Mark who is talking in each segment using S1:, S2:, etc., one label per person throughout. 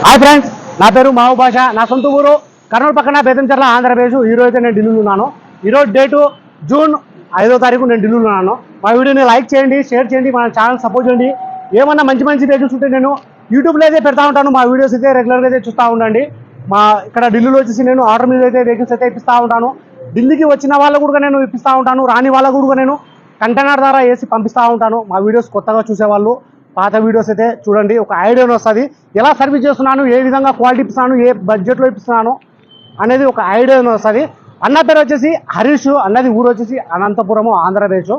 S1: Hi friends, నా పేరు మావు భాష. నా సొంత ఊరు కర్నూలు పక్కన బేతంచెర్ల, ఆంధ్రప్రదేశ్. ఈరోజు అయితే నేను ఢిల్లీలో ఉన్నాను. ఈరోజు డేటు జూన్ 5వ తారీఖు నేను ఢిల్లీలో ఉన్నాను. మా వీడియోని లైక్ చేయండి, షేర్ చేయండి, మన ఛానల్ సపోర్ట్ చేయండి. ఏమన్నా మంచి మంచి వెహికల్స్ ఉంటే నేను యూట్యూబ్లో అయితే పెడతా ఉంటాను. మా వీడియోస్ అయితే రెగ్యులర్గా అయితే చూస్తూ ఉండండి. మా ఇక్కడ ఢిల్లీలో వచ్చేసి నేను ఆర్డర్ మీద అయితే వెహికల్స్ అయితే ఇప్పిస్తూ ఉంటాను. ఢిల్లీకి వచ్చిన వాళ్ళకు కూడా నేను ఇప్పిస్తూ ఉంటాను. రాని వాళ్ళకు కూడా నేను కంటైనర్ ద్వారా వేసి పంపిస్తూ ఉంటాను. మా వీడియోస్ కొత్తగా చూసేవాళ్ళు పాత వీడియోస్ అయితే చూడండి, ఒక ఐడియా వస్తుంది. ఎలా సర్వీస్ చేస్తున్నాను, ఏ విధంగా క్వాలిటీ ఇస్తున్నాను, ఏ బడ్జెట్లో ఇప్పిస్తున్నాను అనేది ఒక ఐడియా వస్తుంది. అన్న పేరు వచ్చేసి హరీష్, అన్నది ఊరు వచ్చేసి అనంతపురము, ఆంధ్రప్రదేశ్.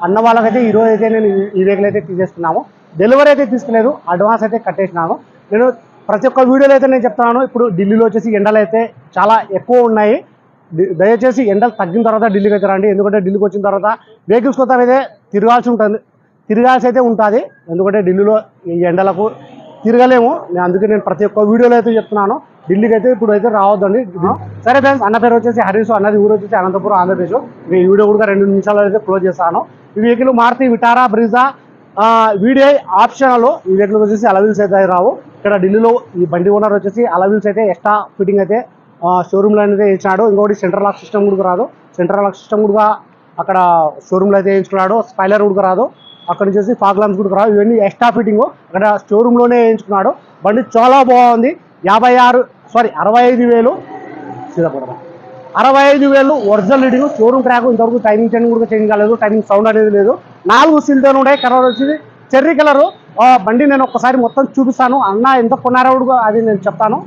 S1: అన్న వాళ్ళకైతే ఈరోజు అయితే నేను ఈ వెహికల్ అయితే తీసేస్తున్నాము. డెలివరీ అయితే తీసుకోలేదు, అడ్వాన్స్ అయితే కట్టేసినాను. నేను ప్రతి ఒక్క వీడియోలో అయితే నేను చెప్తున్నాను. ఇప్పుడు ఢిల్లీలో వచ్చేసి ఎండలు అయితే చాలా ఎక్కువ ఉన్నాయి. దయచేసి ఎండలు తగ్గిన తర్వాత ఢిల్లీకి అయితే రండి. ఎందుకంటే ఢిల్లీకి వచ్చిన తర్వాత వెహికల్స్ కొత్త అయితే తిరగాల్సి అయితే ఉంటుంది. ఎందుకంటే ఢిల్లీలో ఈ ఎండలకు తిరగలేము. అందుకే నేను ప్రతి ఒక్క వీడియోలో అయితే చెప్తున్నాను, ఢిల్లీకి అయితే ఇప్పుడు అయితే రావద్దండి. సరే ఫ్రెండ్స్, అన్న పేరు వచ్చేసి హరీష్, అన్నది ఊరు వచ్చేసి అనంతపురం, ఆంధ్రప్రదేశ్. ఈ వీడియో కూడా 2 నిమిషాలు అయితే క్లోజ్ చేస్తాను. ఈ vehicle Maruti Vitara Brezza VDI optional. ఈ వెహికల్ వచ్చేసి అలవీల్స్ అయితే రావు. ఇక్కడ ఢిల్లీలో ఈ బండి ఓనర్ వచ్చేసి అలవీల్స్ అయితే ఎక్స్ట్రా ఫిట్టింగ్ అయితే షోరూమ్లో అయితే ఇచ్చినాడు. ఇంకోటి సెంట్రల్ లాక్ సిస్టమ్ కూడా రాదు. సెంట్రల్ లాక్ సిస్టమ్ కూడా అక్కడ షోరూమ్లో అయితే వేయించుకున్నాడు. స్పైలర్ కూడా రాదు. అక్కడ నుంచి ఫాగ్ ల్యాంప్స్ కూడా రావు. ఇవన్నీ ఎక్స్ట్రా ఫిట్టింగ్ అక్కడ షోరూంలోనే వేయించుకున్నాడు. బండి చాలా బాగుంది. 65,000 65,000 ఒరిజినల్ రీడింగ్. షోరూమ్ ట్రాక్ ఇంతవరకు టైమింగ్ చైన్ కూడా చేంజ్ కాలేదు. టైమింగ్ సౌండ్ అనేది లేదు. 4 సీల్తో ఉన్నాయి. కలర్ వచ్చేది చెర్రీ కలరు. బండి నేను ఒక్కసారి మొత్తం చూపిస్తాను. అన్న ఎంత కొన్నారో కూడా అది నేను చెప్తాను.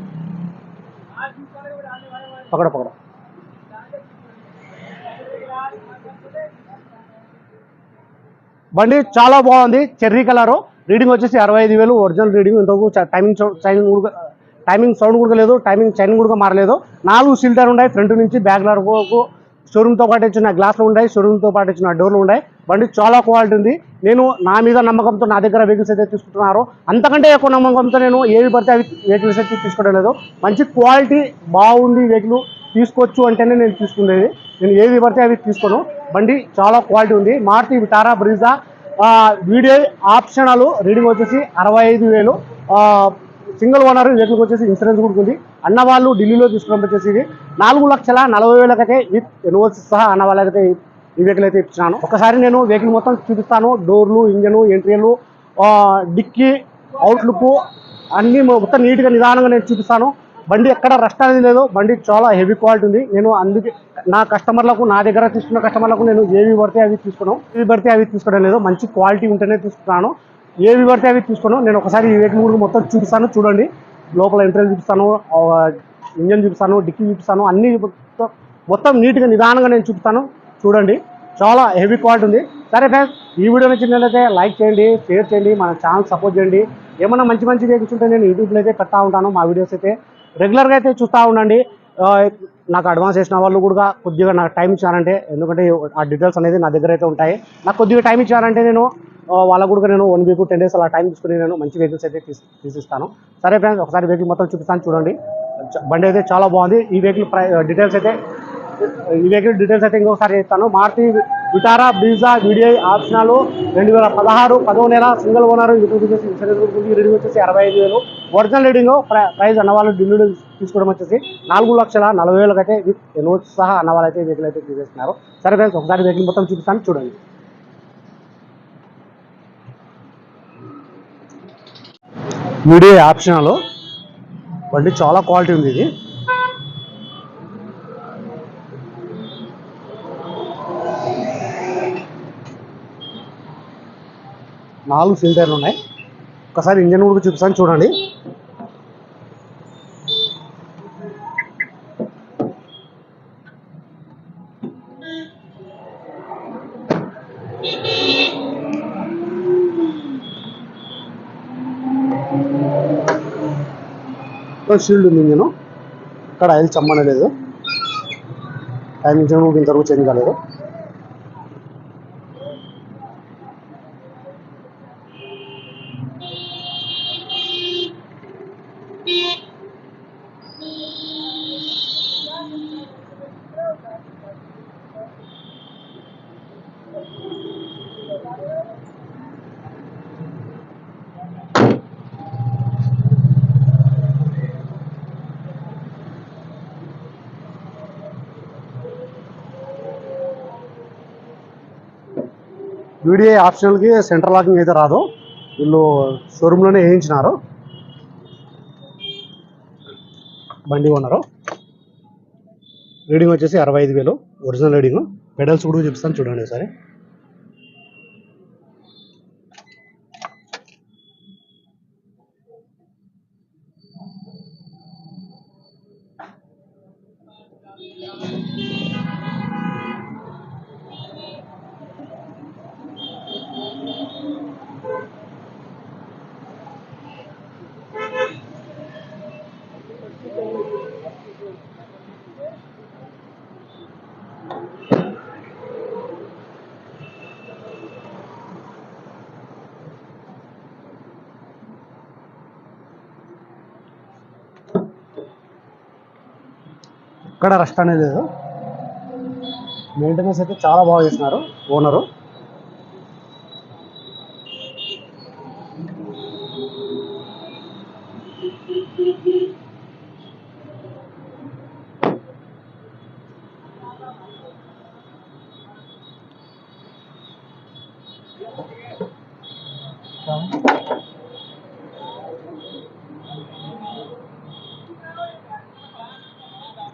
S1: పకడ బండి చాలా బాగుంది. Cherry colour. రీడింగ్ వచ్చేసి 65,000 ఒరిజినల్ రీడింగ్. ఇంతకు టైమింగ్ సౌండ్ కూడా లేదు. టైమింగ్ చైన్ కూడా మారలేదు. 4 సీల్టర్ ఉన్నాయి. ఫ్రంట్ నుంచి బ్యాక్ వరకు షోరూమ్తో పాటు ఇచ్చిన గ్లాసులు ఉన్నాయి. షోరూమ్తో పాటు ఇచ్చిన డోర్లు ఉన్నాయి. బండి చాలా క్వాలిటీ ఉంది. నేను నా మీద నమ్మకంతో నా దగ్గర వెహికల్స్ అయితే తీసుకుంటున్నారు. అంతకంటే ఎక్కువ నమ్మకంతో నేను ఏవి పడితే అవి వెహికల్స్ అయితే తీసుకోవడం లేదు. మంచి క్వాలిటీ బాగుంది వెహికల్ తీసుకోవచ్చు అంటేనే నేను తీసుకునేది. నేను ఏవి పడితే అవి తీసుకోను. బండి చాలా క్వాలిటీ ఉంది. Maruti Vitara Brezza video optional. Reading వచ్చేసి 65,000. Single owner. వెహికల్కి వచ్చేసి ఇన్సూరెన్స్ కూడా ఉంది. అన్న వాళ్ళు ఢిల్లీలో తీసుకుని వచ్చేసి 4,40,000 అయితే విత్ ఎన్ఓసి సహా అన్న వాళ్ళకైతే ఈ వెహికల్ అయితే ఇచ్చినాను. ఒకసారి నేను వెహికల్ మొత్తం చూపిస్తాను. డోర్లు, ఇంజను, ఎంట్రీలు, డిక్కీ, అవుట్లుక్ అన్నీ మొత్తం నీట్గా నిదానంగా నేను చూపిస్తాను. బండి ఎక్కడ రస్ట్ అనేది లేదు. బండి చాలా హెవీ క్వాలిటీ ఉంది. నేను అందుకే నా కస్టమర్లకు, నా దగ్గర తీసుకున్న కస్టమర్లకు నేను ఏవి పడితే అవి తీసుకోవడం లేదు. మంచి క్వాలిటీ ఉంటేనే తీసుకున్నాను. ఏవి పడితే అవి తీసుకోను. నేను ఒకసారి ఈ వెహికల్ కూడా మొత్తం చూపిస్తాను. చూడండి, లోపల ఎంట్రెన్స్ చూపిస్తాను, ఇంజన్ చూపిస్తాను, డిక్కీ చూపిస్తాను, అన్ని మొత్తం నీట్గా నిదానంగా నేను చూపిస్తాను. చూడండి, చాలా హెవీ క్వాలిటీ ఉంది. సరే ఫ్రెండ్స్, ఈ వీడియో నచ్చినట్లయితే లైక్ చేయండి, షేర్ చేయండి, మన ఛానల్ సపోర్ట్ చేయండి. ఏమన్నా మంచి వెహికల్స్ ఉంటే నేను యూట్యూబ్లో అయితే పెడతా ఉంటాను. మా వీడియోస్ అయితే రెగ్యులర్గా అయితే చూస్తూ ఉండండి. నాకు అడ్వాన్స్ చేసిన వాళ్ళు కూడా కొద్దిగా నాకు టైం ఇచ్చారంటే, ఎందుకంటే ఆ డీటెయిల్స్ అనేది నా దగ్గర అయితే ఉంటాయి. నాకు కొద్దిగా టైం ఇచ్చారంటే నేను వాళ్ళకు కూడా నేను 1 వీక్ 10 డేస్ అలా టైం తీసుకుని నేను మంచి వెహికల్స్ అయితే తీసిస్తాను. సరే ఫ్రెండ్స్, ఒకసారి వెహికల్ మొత్తం చూపిస్తాను. చూడండి, బండి అయితే చాలా బాగుంది. ఈ వెహికల్ డీటెయిల్స్ అయితే ఇంకొకసారి చెప్తాను. Maruti Vitara Brezza VDI optional 2016 10వ నెల. Single owner. ఇన్సూరెన్స్ రీడింగ్ వచ్చేసి 65,000 ఒరిజినల్ రీడింగ్. ప్రైస్ అన్నవాళ్ళు ఢిల్లీలో తీసుకోవడం వచ్చేసి 4,40,000 అయితే విత్ ఎన్ఓసి సహా అన్నవాళ్ళు అయితే వెహికల్ అయితే తీసేస్తున్నారు. సరే ఫ్రెండ్స్, ఒకసారి వెహికల్ మొత్తం చూపిస్తాను. చూడండి, వీడియో ఆప్షనల్. బండి చాలా క్వాలిటీ ఉంది. ఇది 4 సిలిండర్లు ఉన్నాయి. ఒకసారి ఇంజన్ కూడా చూపిస్తాను. చూడండి, షీల్డ్ ఉంది ఇంజను. ఇక్కడ ఆయిల్ చమ్మనే లేదు. టైం ఇంజన్ కూడా ఇంతవరకు చేంజ్ కాలేదు. యూడిఐ ఆప్షనల్కి సెంట్రల్ లాకింగ్ అయితే రాదు, వీళ్ళు షోరూంలోనే వేయించినారు. బండి కొన్నారు. రీడింగ్ వచ్చేసి 65,000 ఒరిజినల్ రీడింగ్. పెడల్స్ కూడా చూపిస్తాను చూడండి ఒకసారి. ఇక్కడ రస్ట్ అనేది లేదు. మెయింటెనెన్స్ అయితే చాలా బాగా చేసినారు ఓనరు.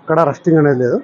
S1: ఇక్కడ రస్టింగ్ అనేది లేదు.